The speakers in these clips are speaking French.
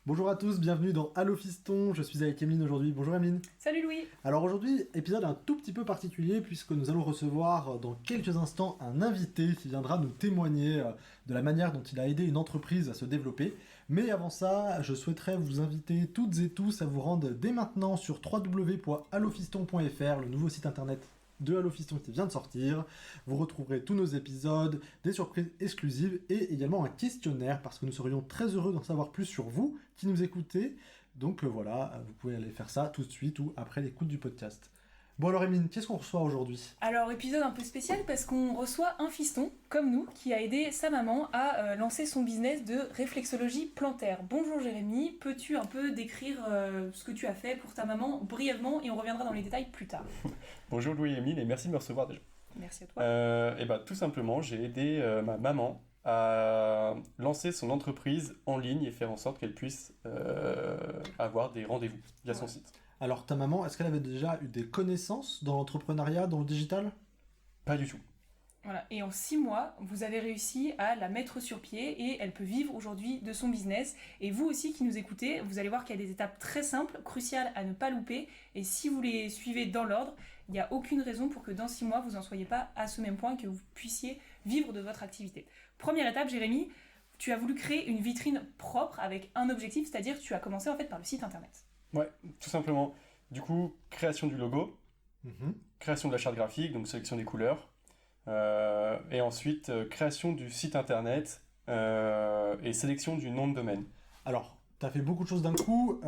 Bonjour à tous, bienvenue dans Allo Fiston, je suis avec Emeline aujourd'hui. Bonjour Emeline. Salut Louis. Alors aujourd'hui, épisode un tout petit peu particulier puisque nous allons recevoir dans quelques instants un invité qui viendra nous témoigner de la manière dont il a aidé une entreprise à se développer. Mais avant ça, je souhaiterais vous inviter toutes et tous à vous rendre dès maintenant sur www.allofiston.fr, le nouveau site internet de Allo Fiston qui vient de sortir. Vous retrouverez tous nos épisodes, des surprises exclusives et également un questionnaire parce que nous serions très heureux d'en savoir plus sur vous qui nous écoutez. Donc voilà, vous pouvez aller faire ça tout de suite ou après l'écoute du podcast. Bon alors Emeline, qu'est-ce qu'on reçoit aujourd'hui ? Alors épisode un peu spécial parce qu'on reçoit un fiston, comme nous, qui a aidé sa maman à lancer son business de réflexologie plantaire. Bonjour Jérémy, peux-tu un peu décrire ce que tu as fait pour ta maman brièvement et on reviendra dans les détails plus tard. Bonjour Louis et Emeline et merci de me recevoir déjà. Merci à toi. Et tout simplement, j'ai aidé ma maman à lancer son entreprise en ligne et faire en sorte qu'elle puisse avoir des rendez-vous via son site. Alors ta maman, est-ce qu'elle avait déjà eu des connaissances dans l'entrepreneuriat, dans le digital ? Pas du tout. Voilà. Et en 6 mois, vous avez réussi à la mettre sur pied et elle peut vivre aujourd'hui de son business. Et vous aussi qui nous écoutez, vous allez voir qu'il y a des étapes très simples, cruciales à ne pas louper. Et si vous les suivez dans l'ordre, il n'y a aucune raison pour que dans 6 mois, vous n'en soyez pas à ce même point, que vous puissiez vivre de votre activité. Première étape, Jérémy, tu as voulu créer une vitrine propre avec un objectif, c'est-à-dire tu as commencé en fait par le site internet. Ouais, tout simplement. Du coup, création du logo, création de la charte graphique, donc sélection des couleurs, et ensuite création du site internet et sélection du nom de domaine. Alors, tu as fait beaucoup de choses d'un coup,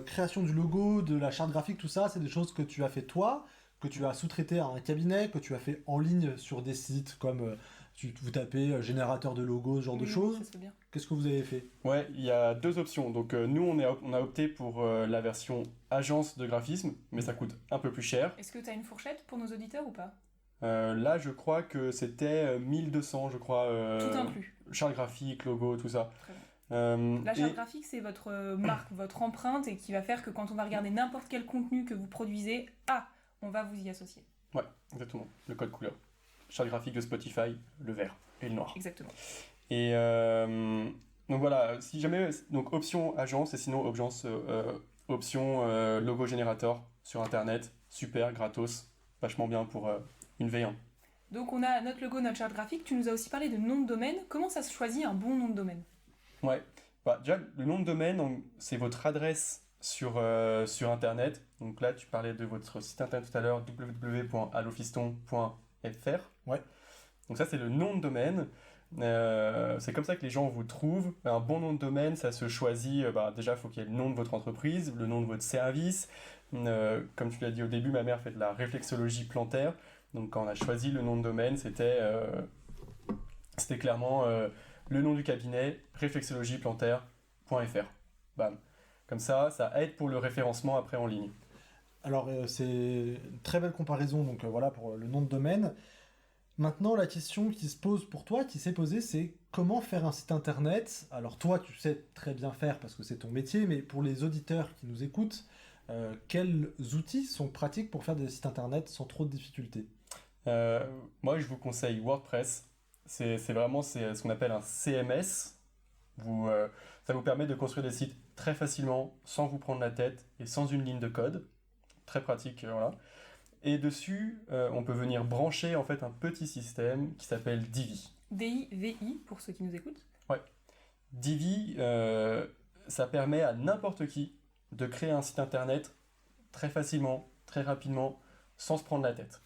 création du logo, de la charte graphique, tout ça, c'est des choses que tu as fait toi, que tu as sous-traité à un cabinet, que tu as fait en ligne sur des sites comme vous tapez générateur de logos, ce genre de choses. Ça se fait bien. Qu'est-ce que vous avez fait ? Ouais, il y a deux options. Donc nous, on a opté pour la version agence de graphisme, mais ça coûte un peu plus cher. Est-ce que tu as une fourchette pour nos auditeurs ou pas ? Là, je crois que c'était 1200, je crois. Tout inclus. Charte graphique, logo, tout ça. Très bien. La charte Et- graphique, c'est votre marque, votre empreinte, et qui va faire que quand on va regarder n'importe quel contenu que vous produisez, on va vous y associer. Ouais, exactement. Le code couleur. Charte graphique de Spotify, le vert et le noir. Exactement. Et donc voilà, si jamais, donc option agence et sinon option logo générateur sur internet, super, gratos, vachement bien pour une V1. Donc on a notre logo, notre charte graphique. Tu nous as aussi parlé de nom de domaine. Comment ça se choisit un bon nom de domaine ? Ouais, déjà le nom de domaine, c'est votre adresse sur internet. Donc là, tu parlais de votre site internet tout à l'heure, www.allofiston.fr. Ouais. Donc ça, c'est le nom de domaine. C'est comme ça que les gens vous trouvent. Un bon nom de domaine, ça se choisit. Déjà, il faut qu'il y ait le nom de votre entreprise, le nom de votre service. Comme tu l'as dit au début, ma mère fait de la réflexologie plantaire. Donc quand on a choisi le nom de domaine, c'était clairement le nom du cabinet, réflexologieplantaire.fr. Bam. Comme ça aide pour le référencement après en ligne. Alors c'est une très belle comparaison, donc voilà pour le nom de domaine. Maintenant, la question qui se pose pour toi, qui s'est posée, c'est comment faire un site internet. Alors toi, tu sais très bien faire parce que c'est ton métier, mais pour les auditeurs qui nous écoutent, quels outils sont pratiques pour faire des sites internet sans trop de difficultés ? Moi, je vous conseille WordPress. C'est vraiment ce qu'on appelle un CMS. Ça vous permet de construire des sites très facilement, sans vous prendre la tête et sans une ligne de code. Très pratique, voilà. Et dessus, on peut venir brancher en fait un petit système qui s'appelle Divi. D-I-V-I pour ceux qui nous écoutent. Divi, ça permet à n'importe qui de créer un site internet très facilement, très rapidement, sans se prendre la tête.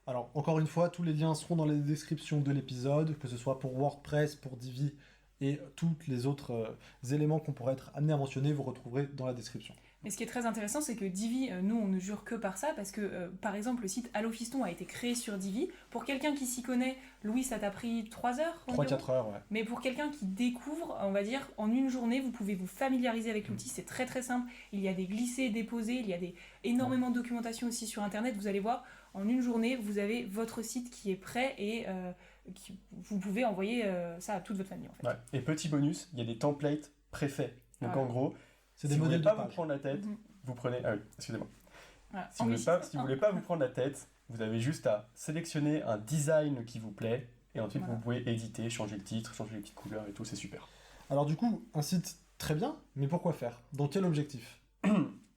Alors, encore une fois, tous les liens seront dans les descriptions de l'épisode, que ce soit pour WordPress, pour Divi et tous les autres éléments qu'on pourrait être amenés à mentionner, vous retrouverez dans la description. Mais ce qui est très intéressant, c'est que Divi, nous, on ne jure que par ça, parce que, par exemple, le site Allo Fiston a été créé sur Divi. Pour quelqu'un qui s'y connaît, Louis, ça t'a pris 3 heures environ ? 3-4 heures, ouais. Mais pour quelqu'un qui découvre, on va dire, en une journée, vous pouvez vous familiariser avec l'outil, c'est très très simple. Il y a des glissés, déposés, il y a énormément de documentation aussi sur Internet. Vous allez voir, en une journée, vous avez votre site qui est prêt et vous pouvez envoyer ça à toute votre famille, en fait. Ouais. Et petit bonus, il y a des templates préfaits. Donc Voilà. en gros, C'est si des vous modèles voulez de pas vous page. prendre la tête, vous prenez... Ah oui, excusez-moi. Voilà. Si vous voulez pas vous prendre la tête, vous avez juste à sélectionner un design qui vous plaît et ensuite Voilà. vous pouvez éditer, changer le titre, changer les petites couleurs et tout, c'est super. Alors du coup, un site Très bien, mais pourquoi faire? Dans quel objectif?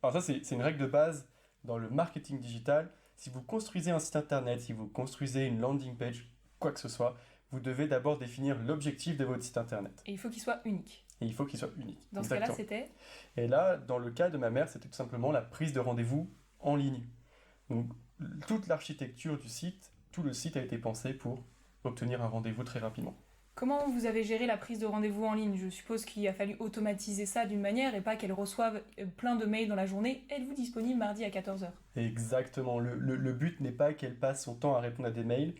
Alors ça, c'est une règle de base dans le marketing digital. Si vous construisez un site internet, si vous construisez une landing page, quoi que ce soit, vous devez d'abord définir l'objectif de votre site internet. Et il faut qu'il soit unique. Et il faut qu'il soit unique. Dans ce cas-là, c'était? Et là, dans le cas de ma mère, c'était tout simplement la prise de rendez-vous en ligne. Donc, toute l'architecture du site, tout le site a été pensé pour obtenir un rendez-vous très rapidement. Comment vous avez géré la prise de rendez-vous en ligne? Je suppose qu'il a fallu automatiser ça d'une manière et pas qu'elle reçoive plein de mails dans la journée. Êtes-vous disponible mardi à 14h? Exactement. Le but n'est pas qu'elle passe son temps à répondre à des mails.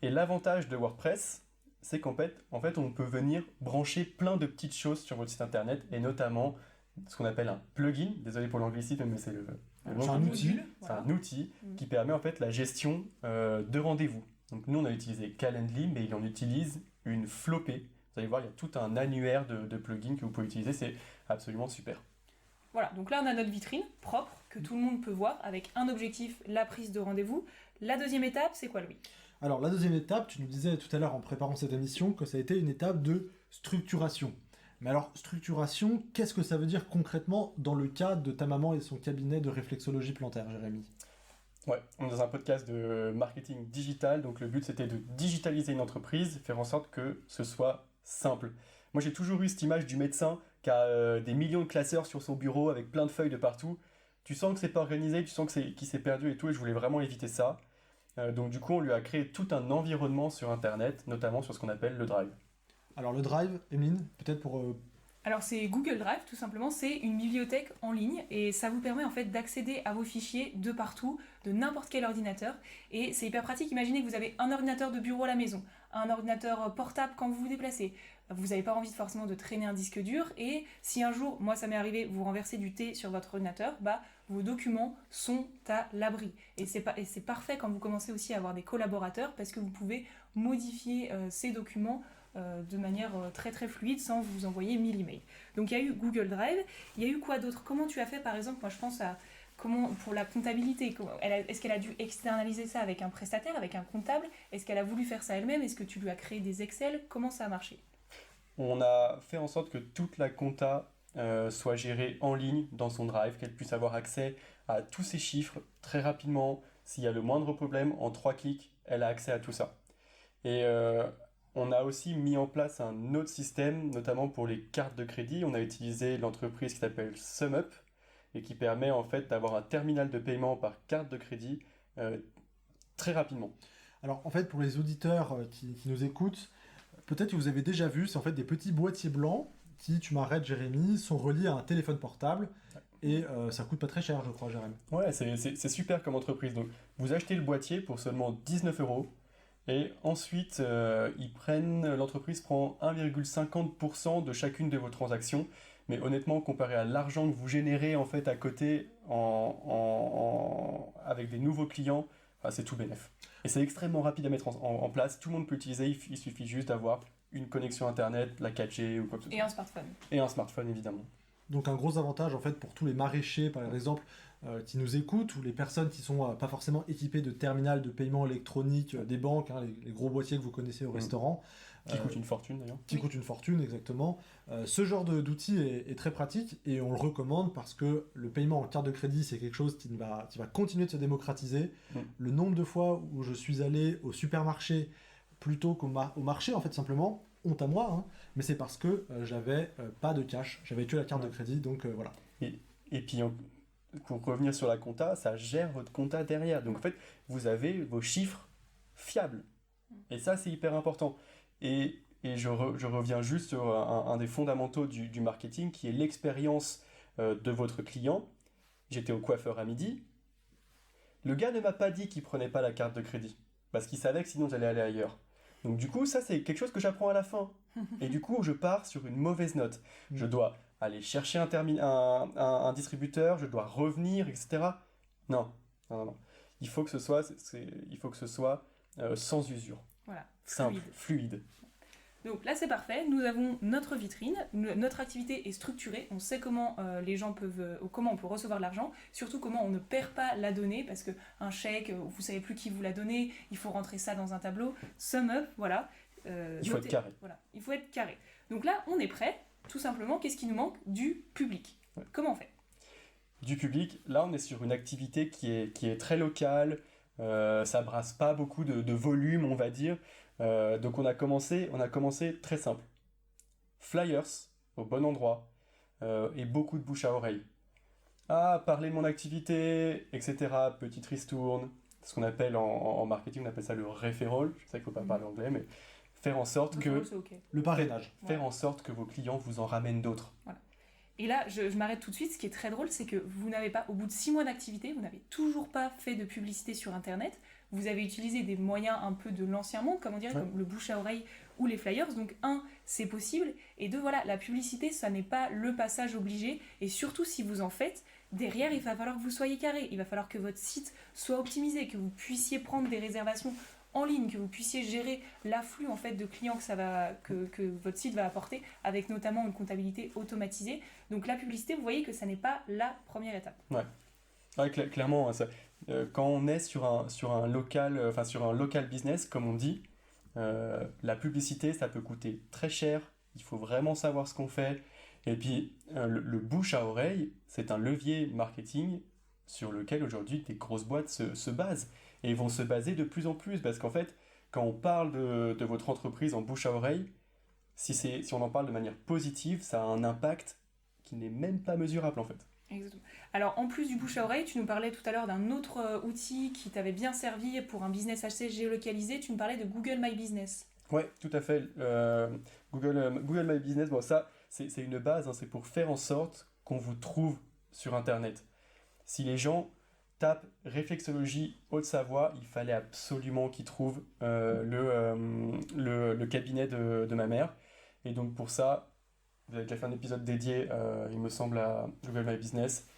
Et l'avantage de WordPress, c'est qu'en fait, on peut venir brancher plein de petites choses sur votre site internet, et notamment ce qu'on appelle un plugin. Désolé pour l'anglicisme, mais c'est le mot. C'est un outil. C'est un outil qui permet en fait la gestion de rendez-vous. Donc nous, on a utilisé Calendly, mais il en utilise une flopée. Vous allez voir, il y a tout un annuaire de plugins que vous pouvez utiliser. C'est absolument super. Voilà, donc là on a notre vitrine propre que tout le monde peut voir avec un objectif, la prise de rendez-vous. La deuxième étape, c'est quoi, Louis? Alors la deuxième étape, tu nous disais tout à l'heure en préparant cette émission que ça a été une étape de structuration. Mais alors structuration, qu'est-ce que ça veut dire concrètement dans le cas de ta maman et son cabinet de réflexologie plantaire, Jérémy? Ouais, on est dans un podcast de marketing digital, donc le but c'était de digitaliser une entreprise, faire en sorte que ce soit simple. Moi j'ai toujours eu cette image du médecin qui a des millions de classeurs sur son bureau avec plein de feuilles de partout. Tu sens que c'est pas organisé, tu sens qu'il s'est perdu et tout, et je voulais vraiment éviter ça. Donc du coup on lui a créé tout un environnement sur internet, notamment sur ce qu'on appelle le Drive. Alors le Drive, Emeline, peut-être pour... Alors c'est Google Drive, tout simplement, c'est une bibliothèque en ligne et ça vous permet en fait d'accéder à vos fichiers de partout, de n'importe quel ordinateur, et c'est hyper pratique. Imaginez que vous avez un ordinateur de bureau à la maison, un ordinateur portable quand vous vous déplacez. Vous n'avez pas envie forcément de traîner un disque dur, et si un jour, moi ça m'est arrivé, vous renversez du thé sur votre ordinateur, vos documents sont à l'abri. Et c'est parfait quand vous commencez aussi à avoir des collaborateurs parce que vous pouvez modifier ces documents de manière très très fluide sans vous envoyer 1000 emails. Donc il y a eu Google Drive, il y a eu quoi d'autre? Comment tu as fait par exemple? Moi je pense à comment pour la comptabilité, est-ce qu'elle a dû externaliser ça avec un prestataire, avec un comptable? Est-ce qu'elle a voulu faire ça elle-même? Est-ce que tu lui as créé des Excel? Comment ça a marché? On a fait en sorte que toute la compta soit gérée en ligne dans son Drive, qu'elle puisse avoir accès à tous ses chiffres très rapidement. S'il y a le moindre problème, en 3 clics, elle a accès à tout ça. Et on a aussi mis en place un autre système, notamment pour les cartes de crédit. On a utilisé l'entreprise qui s'appelle SumUp et qui permet en fait d'avoir un terminal de paiement par carte de crédit très rapidement. Alors en fait pour les auditeurs qui nous écoutent, peut-être que vous avez déjà vu, c'est en fait des petits boîtiers blancs qui, tu m'arrêtes Jérémy, sont reliés à un téléphone portable. Et ça coûte pas très cher, je crois, Jérémy. Ouais, c'est super comme entreprise. Donc, vous achetez le boîtier pour seulement 19 €. Et ensuite, l'entreprise prend 1,50% de chacune de vos transactions. Mais honnêtement, comparé à l'argent que vous générez en fait à côté avec des nouveaux clients, c'est tout bénef. Et c'est extrêmement rapide à mettre en place. Tout le monde peut l'utiliser. Il suffit juste d'avoir une connexion internet, la 4G ou quoi que ce soit. Et un smartphone. Et un smartphone, évidemment. Donc un gros avantage en fait pour tous les maraîchers par exemple qui nous écoutent, ou les personnes qui sont pas forcément équipées de terminal de paiement électronique des banques, hein, les gros boîtiers que vous connaissez au restaurant. Qui coûtent une fortune d'ailleurs. Qui coûtent une fortune, exactement. Ce genre d'outil est très pratique et on le recommande parce que le paiement en carte de crédit, c'est quelque chose qui va continuer de se démocratiser. Le nombre de fois où je suis allé au supermarché plutôt qu'au marché, en fait, simplement, honte à moi, hein, mais c'est parce que j'avais pas de cash, j'avais que la carte de crédit, donc voilà. Et puis, pour revenir sur la compta, ça gère votre compta derrière. Donc en fait, vous avez vos chiffres fiables. Et ça, c'est hyper important. Et je reviens juste sur un des fondamentaux du marketing, qui est l'expérience de votre client. J'étais au coiffeur à midi. Le gars ne m'a pas dit qu'il prenait pas la carte de crédit, parce qu'il savait que sinon j'allais aller ailleurs. Donc du coup, ça c'est quelque chose que j'apprends à la fin. Et du coup, je pars sur une mauvaise note. Je dois aller chercher un distributeur, je dois revenir, etc. Non. Il faut que ce soit, sans usure. Voilà. Simple, fluide. Donc là c'est parfait, nous avons notre vitrine, notre activité est structurée, on sait comment les gens peuvent, comment on peut recevoir de l'argent, surtout comment on ne perd pas la donnée, parce qu'un chèque, vous savez plus qui vous l'a donné, il faut rentrer ça dans un tableau, SumUp, voilà. Il faut être carré. Voilà, il faut être carré. Donc là on est prêt, tout simplement, qu'est-ce qui nous manque? Du public. Ouais. Comment on fait? Du public, là on est sur une activité qui est très locale, ça brasse pas beaucoup de volume, on va dire. Donc on a commencé très simple. Flyers au bon endroit et beaucoup de bouche à oreille. Ah, parler de mon activité, etc. Petite ristourne, ce qu'on appelle en marketing, on appelle ça le referral. Je sais qu'il ne faut pas parler anglais, mais faire en sorte que C'est ok. Le parrainage. faire en sorte que vos clients vous en ramènent d'autres. Et là, je m'arrête tout de suite. Ce qui est très drôle, c'est que vous n'avez pas, au bout de 6 mois d'activité, vous n'avez toujours pas fait de publicité sur Internet. Vous avez utilisé des moyens un peu de l'ancien monde, comme on dirait, comme le bouche à oreille ou les flyers. Donc, c'est possible. Et deux, voilà, la publicité, ça n'est pas le passage obligé. Et surtout, si vous en faites, derrière, il va falloir que vous soyez carré. Il va falloir que votre site soit optimisé, que vous puissiez prendre des réservations en ligne, que vous puissiez gérer l'afflux en fait de clients que votre site va apporter, avec notamment une comptabilité automatisée. Donc la publicité, vous voyez que ça n'est pas la première étape. Ouais, clairement, quand on est sur un local business, comme on dit, la publicité, ça peut coûter très cher. Il faut vraiment savoir ce qu'on fait. Et puis, le bouche à oreille, c'est un levier marketing sur lequel aujourd'hui des grosses boîtes se basent. Et ils vont se baser de plus en plus parce qu'en fait, quand on parle de votre entreprise en bouche à oreille, si on en parle de manière positive, ça a un impact qui n'est même pas mesurable en fait. Exactement. Alors en plus du bouche à oreille, tu nous parlais tout à l'heure d'un autre outil qui t'avait bien servi pour un business assez géolocalisé, tu nous parlais de Google My Business. Ouais, tout à fait. Google My Business, bon, ça, c'est une base, c'est pour faire en sorte qu'on vous trouve sur Internet. Si les gens tapent réflexologie Haute-Savoie, il fallait absolument qu'ils trouvent le cabinet de ma mère. Et donc pour ça, vous avez déjà fait un épisode dédié, il me semble, à Google My Business.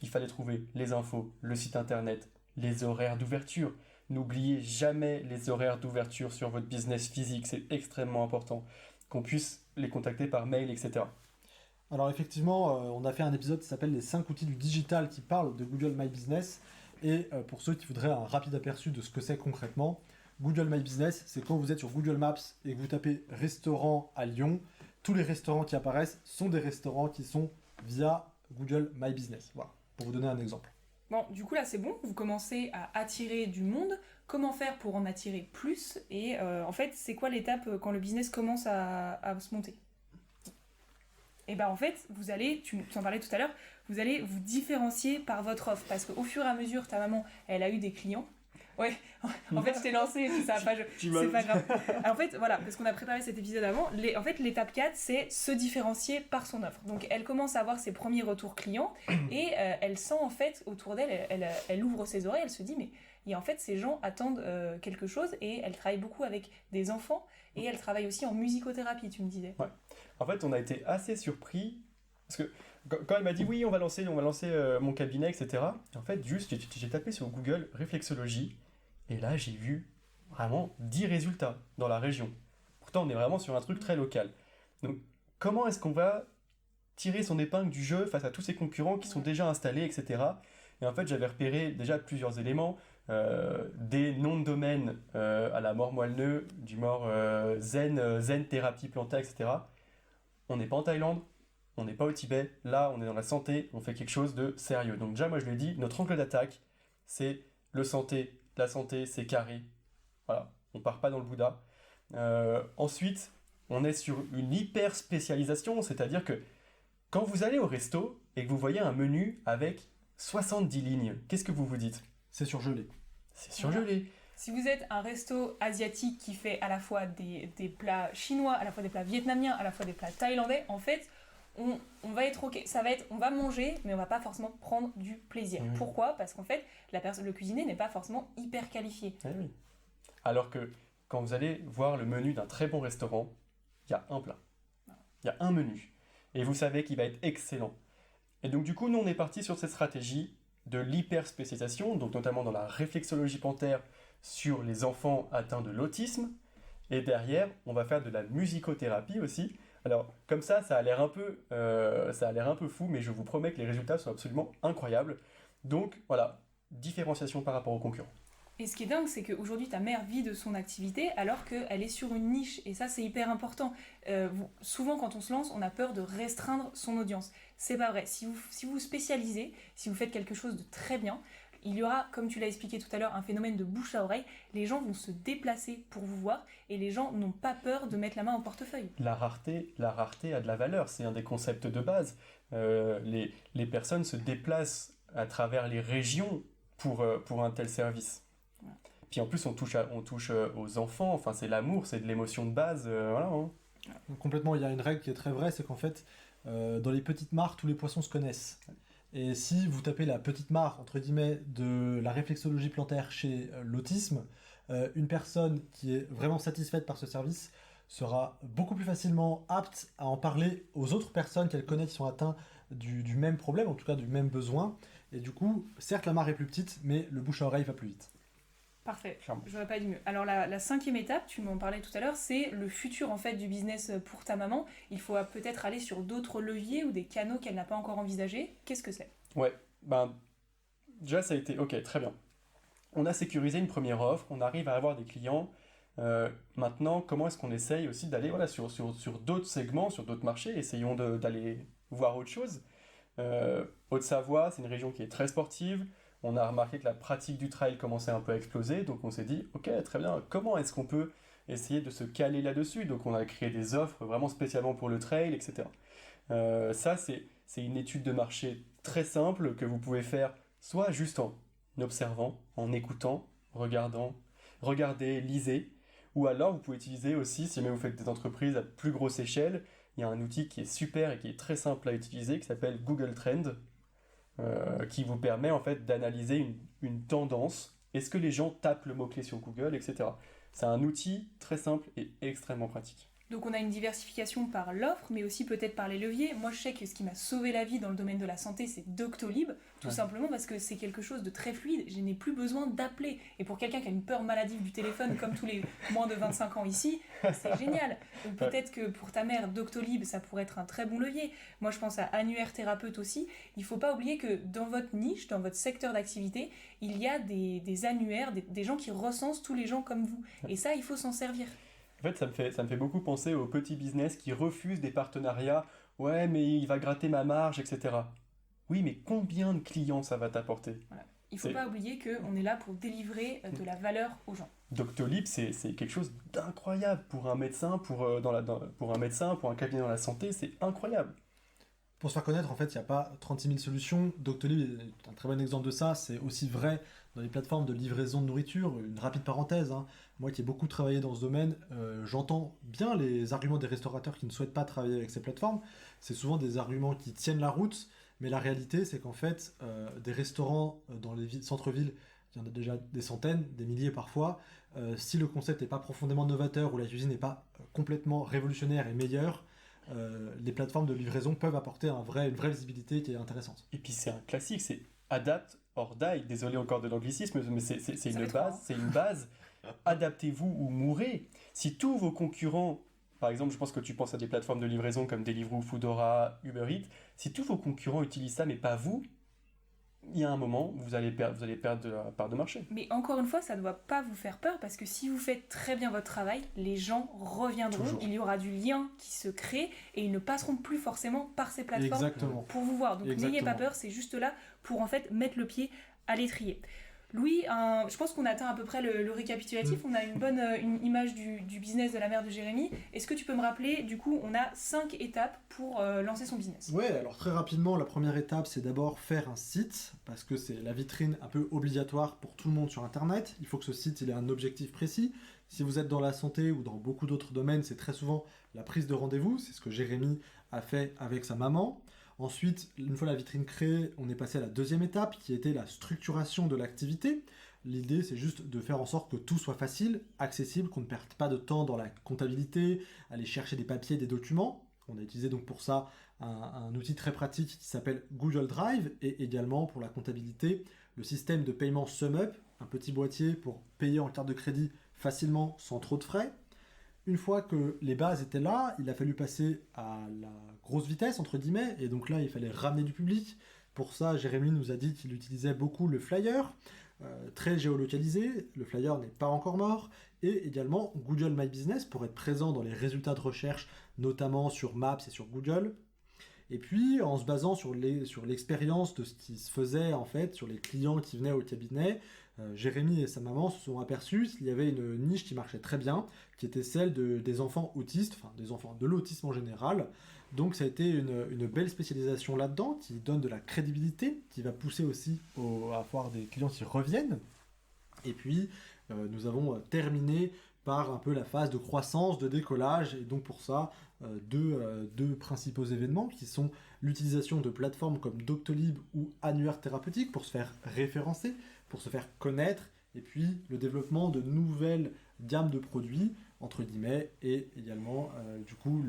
Il fallait trouver les infos, le site internet, les horaires d'ouverture. N'oubliez jamais les horaires d'ouverture sur votre business physique, c'est extrêmement important. Qu'on puisse les contacter par mail, etc. Alors effectivement, on a fait un épisode qui s'appelle les 5 outils du digital qui parlent de Google My Business. Et pour ceux qui voudraient un rapide aperçu de ce que c'est concrètement, Google My Business, c'est quand vous êtes sur Google Maps et que vous tapez restaurant à Lyon, tous les restaurants qui apparaissent sont des restaurants qui sont via Google My Business. Voilà, pour vous donner un exemple. Bon, du coup là c'est bon, vous commencez à attirer du monde. Comment faire pour en attirer plus? Et en fait, c'est quoi l'étape quand le business commence à se monter? Et bien en fait, vous allez, tu en parlais tout à l'heure, vous allez vous différencier par votre offre. Parce qu'au fur et à mesure, ta maman, elle a eu des clients. Ouais, en fait, je t'ai lancé et puis ça a pas... C'est pas grave. Alors, en fait, voilà, parce qu'on a préparé cet épisode avant. En fait, l'étape 4, c'est se différencier par son offre. Donc, elle commence à avoir ses premiers retours clients et elle sent, en fait, autour d'elle, elle ouvre ses oreilles, elle se dit, mais en fait, ces gens attendent quelque chose et elle travaille beaucoup avec des enfants et elle travaille aussi en musicothérapie, tu me disais. Ouais. En fait, on a été assez surpris parce que quand elle m'a dit oui, on va lancer mon cabinet, etc. En fait, juste, j'ai tapé sur Google réflexologie et là, j'ai vu vraiment 10 résultats dans la région. Pourtant, on est vraiment sur un truc très local. Donc, comment est-ce qu'on va tirer son épingle du jeu face à tous ces concurrents qui sont déjà installés, etc. Et en fait, j'avais repéré déjà plusieurs éléments. Des noms de domaine à la Mort-Moelle-Neu, du mort zen thérapie plantaire, etc. On n'est pas en Thaïlande, on n'est pas au Tibet, là on est dans la santé, on fait quelque chose de sérieux. Donc déjà moi je l'ai dit, notre angle d'attaque c'est la santé c'est carré, voilà, on part pas dans le Bouddha. Ensuite on est sur une hyper spécialisation, c'est-à-dire que quand vous allez au resto et que vous voyez un menu avec 70 lignes, qu'est-ce que vous vous dites? C'est surgelé. C'est surgelé. Si vous êtes un resto asiatique qui fait à la fois des plats chinois, à la fois des plats vietnamiens, à la fois des plats thaïlandais, en fait, on va être ok. On va manger, mais on va pas forcément prendre du plaisir. Oui. Pourquoi? Parce qu'en fait, le cuisinier n'est pas forcément hyper qualifié. Eh oui. Alors que quand vous allez voir le menu d'un très bon restaurant, il y a un plat. Il y a un menu. Et vous savez qu'il va être excellent. Et donc du coup, nous on est parti sur cette stratégie de l'hyperspécialisation, donc notamment dans la réflexologie plantaire sur les enfants atteints de l'autisme. Et derrière, on va faire de la musicothérapie aussi. Alors, comme ça a l'air un peu fou, mais je vous promets que les résultats sont absolument incroyables. Donc, voilà, différenciation par rapport aux concurrents. Et ce qui est dingue, c'est qu'aujourd'hui, ta mère vit de son activité alors qu'elle est sur une niche. Et ça, c'est hyper important. Souvent, quand on se lance, on a peur de restreindre son audience. C'est pas vrai. Si vous vous spécialisez, si vous faites quelque chose de très bien, il y aura, comme tu l'as expliqué tout à l'heure, un phénomène de bouche à oreille. Les gens vont se déplacer pour vous voir et les gens n'ont pas peur de mettre la main au portefeuille. La rareté a de la valeur, c'est un des concepts de base. Les personnes se déplacent à travers les régions pour un tel service. Ouais. Puis en plus, on touche aux enfants, enfin c'est l'amour, c'est de l'émotion de base, voilà. Hein. Donc, complètement, il y a une règle qui est très vraie, c'est qu'en fait, dans les petites mares, tous les poissons se connaissent. Et si vous tapez la petite mare, entre guillemets, de la réflexologie plantaire chez l'autisme, une personne qui est vraiment satisfaite par ce service sera beaucoup plus facilement apte à en parler aux autres personnes qu'elle connaît qui sont atteintes du même problème, en tout cas du même besoin. Et du coup, certes, la mare est plus petite, mais le bouche à oreille va plus vite. Parfait, Charmant. j'aurais pas dit mieux. Alors la cinquième étape, tu m'en parlais tout à l'heure, c'est le futur en fait du business pour ta maman. Il faut peut-être aller sur d'autres leviers ou des canaux qu'elle n'a pas encore envisagés. Qu'est-ce que c'est ? Ouais, déjà ça a été, ok, très bien. On a sécurisé une première offre, on arrive à avoir des clients. Maintenant, comment est-ce qu'on essaye aussi d'aller sur d'autres segments, sur d'autres marchés, essayons d'aller voir autre chose. Haute-Savoie, c'est une région qui est très sportive. On a remarqué que la pratique du trail commençait un peu à exploser, donc on s'est dit, ok, très bien, comment est-ce qu'on peut essayer de se caler là-dessus ? Donc on a créé des offres vraiment spécialement pour le trail, etc. Ça, c'est une étude de marché très simple que vous pouvez faire soit juste en observant, en écoutant, regardez, lisez, ou alors vous pouvez utiliser aussi, si jamais vous faites des entreprises à plus grosse échelle, il y a un outil qui est super et qui est très simple à utiliser, qui s'appelle Google Trend, qui vous permet en fait d'analyser une tendance. Est-ce que les gens tapent le mot-clé sur Google, etc. C'est un outil très simple et extrêmement pratique. Donc on a une diversification par l'offre, mais aussi peut-être par les leviers. Moi je sais que ce qui m'a sauvé la vie dans le domaine de la santé, c'est Doctolib, tout simplement parce que c'est quelque chose de très fluide. Je n'ai plus besoin d'appeler. Et pour quelqu'un qui a une peur maladive du téléphone, comme tous les moins de 25 ans ici, c'est génial. Donc peut-être que pour ta mère, Doctolib, ça pourrait être un très bon levier. Moi je pense à Annuaire Thérapeute aussi. Il ne faut pas oublier que dans votre niche, dans votre secteur d'activité, il y a des annuaires, des gens qui recensent tous les gens comme vous. Et ça, il faut s'en servir. En fait, ça me fait beaucoup penser aux petits business qui refusent des partenariats. Ouais, mais il va gratter ma marge, etc. Oui, mais combien de clients ça va t'apporter ? Voilà. Il ne faut pas oublier qu'on est là pour délivrer de la valeur aux gens. Doctolib, c'est quelque chose d'incroyable pour un médecin, pour un cabinet dans la santé, c'est incroyable. Pour se faire connaître, en fait, il n'y a pas 36 000 solutions. Doctolib est un très bon exemple de ça. C'est aussi vrai dans les plateformes de livraison de nourriture. Une rapide parenthèse, hein. Moi qui ai beaucoup travaillé dans ce domaine, j'entends bien les arguments des restaurateurs qui ne souhaitent pas travailler avec ces plateformes. C'est souvent des arguments qui tiennent la route, mais la réalité, c'est qu'en fait, des restaurants dans les centres-villes, il y en a déjà des centaines, des milliers parfois. Si le concept n'est pas profondément novateur ou la cuisine n'est pas complètement révolutionnaire et meilleure, les plateformes de livraison peuvent apporter une vraie visibilité qui est intéressante. Et puis c'est un classique, c'est adapt or die. Désolé encore de l'anglicisme, mais c'est une base. Adaptez-vous ou mourrez. Si tous vos concurrents, par exemple, je pense que tu penses à des plateformes de livraison comme Deliveroo, Foodora, Uber Eats, si tous vos concurrents utilisent ça, mais pas vous, il y a un moment, vous allez perdre de la part de marché. Mais encore une fois, ça ne doit pas vous faire peur parce que si vous faites très bien votre travail, les gens reviendront, toujours. Il y aura du lien qui se crée et ils ne passeront plus forcément par ces plateformes Exactement. Pour vous voir. Donc n'ayez pas peur, c'est juste là pour en fait mettre le pied à l'étrier. Louis, je pense qu'on atteint à peu près le récapitulatif. On a une bonne image du business de la mère de Jérémy. Est-ce que tu peux me rappeler, du coup, on a 5 étapes pour lancer son business ? Ouais, alors très rapidement, la première étape, c'est d'abord faire un site, parce que c'est la vitrine un peu obligatoire pour tout le monde sur Internet. Il faut que ce site ait un objectif précis. Si vous êtes dans la santé ou dans beaucoup d'autres domaines, c'est très souvent la prise de rendez-vous. C'est ce que Jérémy a fait avec sa maman. Ensuite, une fois la vitrine créée, on est passé à la deuxième étape qui était la structuration de l'activité. L'idée, c'est juste de faire en sorte que tout soit facile, accessible, qu'on ne perde pas de temps dans la comptabilité, aller chercher des papiers, des documents. On a utilisé donc pour ça un outil très pratique qui s'appelle Google Drive et également pour la comptabilité, le système de paiement SumUp, un petit boîtier pour payer en carte de crédit facilement sans trop de frais. Une fois que les bases étaient là, il a fallu passer à la grosse vitesse, entre guillemets, et donc là, il fallait ramener du public. Pour ça, Jérémy nous a dit qu'il utilisait beaucoup le flyer. très géolocalisé, le flyer n'est pas encore mort, et également Google My Business pour être présent dans les résultats de recherche, notamment sur Maps et sur Google. Et puis, en se basant sur l'expérience de ce qui se faisait, en fait, sur les clients qui venaient au cabinet, Jérémy et sa maman se sont aperçus qu'il y avait une niche qui marchait très bien, qui était celle des enfants autistes, enfin des enfants de l'autisme en général. Donc ça a été une belle spécialisation là-dedans, qui donne de la crédibilité, qui va pousser aussi à avoir des clients qui reviennent. Et puis, nous avons terminé par un peu la phase de croissance, de décollage, et donc pour ça, deux principaux événements qui sont l'utilisation de plateformes comme Doctolib ou Annuaire Thérapeutique pour se faire référencer, pour se faire connaître, et puis le développement de nouvelles gammes de produits, entre guillemets, et également, du coup,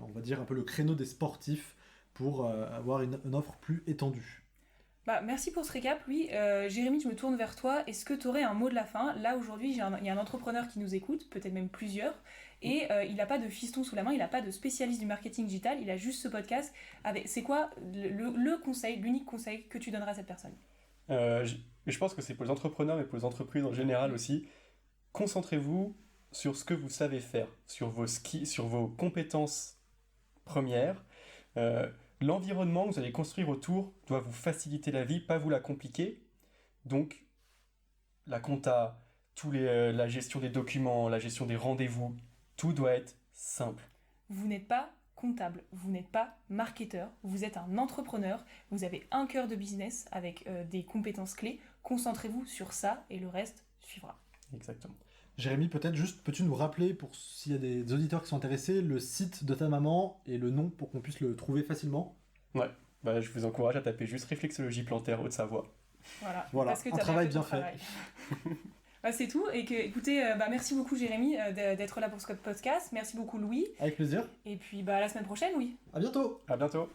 on va dire un peu le créneau des sportifs pour avoir une offre plus étendue. Bah, merci pour ce récap, Louis. Jérémy, je me tourne vers toi. Est-ce que tu aurais un mot de la fin? Là, aujourd'hui, il y a un entrepreneur qui nous écoute, peut-être même plusieurs, et il n'a pas de fiston sous la main, il n'a pas de spécialiste du marketing digital, il a juste ce podcast. C'est quoi le conseil, l'unique conseil que tu donneras à cette personne? Je pense que c'est pour les entrepreneurs, mais pour les entreprises en général aussi. Concentrez-vous sur ce que vous savez faire, sur vos skills, sur vos compétences premières. L'environnement que vous allez construire autour doit vous faciliter la vie, pas vous la compliquer. Donc, la compta, la gestion des documents, la gestion des rendez-vous, tout doit être simple. Vous n'êtes pas comptable, vous n'êtes pas marketeur, vous êtes un entrepreneur, vous avez un cœur de business avec des compétences clés. Concentrez-vous sur ça et le reste suivra. Exactement. Jérémy, peut-être juste, peux-tu nous rappeler, pour s'il y a des auditeurs qui sont intéressés, le site de ta maman et le nom pour qu'on puisse le trouver facilement? Ouais, je vous encourage à taper juste Réflexologie Plantaire Haute-Savoie. Voilà, parce que un travail bien fait. C'est tout, et écoutez, merci beaucoup Jérémy d'être là pour ce podcast, merci beaucoup Louis. Avec plaisir. Et puis à la semaine prochaine, Louis. À bientôt. À bientôt.